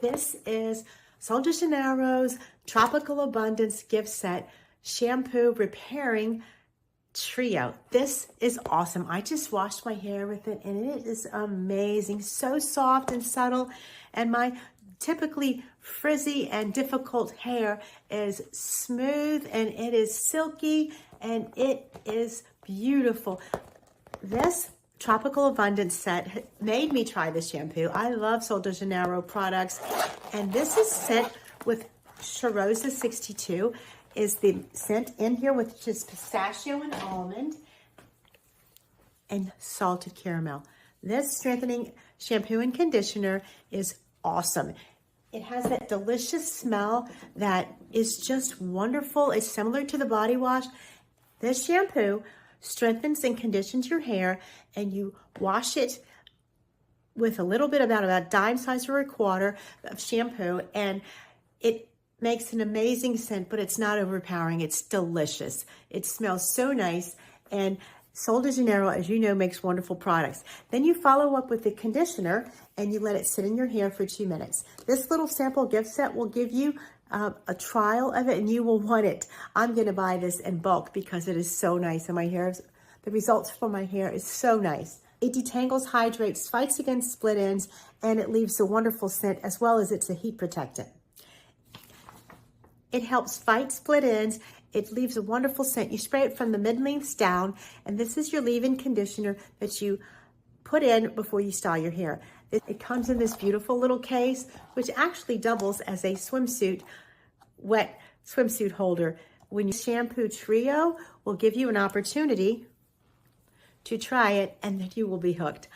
This is Sol de Janeiro's Tropical Abundance Gift Set Shampoo Repairing Trio. This is awesome. I just washed my hair with it and it is amazing. So soft and subtle. And my typically frizzy and difficult hair is smooth and it is silky and it is beautiful. This Tropical Abundance set made me try this shampoo. I love Sol de Janeiro products, and this is sent with Charosa 62 is the scent in here with just pistachio and almond and salted caramel. This strengthening shampoo and conditioner is awesome. It has that delicious smell that is just wonderful. It's similar to the body wash. This shampoo strengthens and conditions your hair, and you wash it with a little bit, about a dime size or a quarter of shampoo, and it makes an amazing scent, but it's not overpowering. It's delicious. It smells so nice, and Sol de Janeiro, as you know, makes wonderful products. Then you follow up with the conditioner, and you let it sit in your hair for 2 minutes. This little sample gift set will give you a trial of it, and you will want it. I'm going to buy this in bulk because it is so nice, and my hair, the results for my hair is so nice. It detangles, hydrates, fights against split ends, and it leaves a wonderful scent, as well as it's a heat protectant. It helps fight split ends. It leaves a wonderful scent. You spray it from the mid-lengths down, and this is your leave-in conditioner that you put in before you style your hair. It comes in this beautiful little case, which actually doubles as a swimsuit, wet swimsuit holder. When you shampoo trio will give you an opportunity to try it, and then you will be hooked.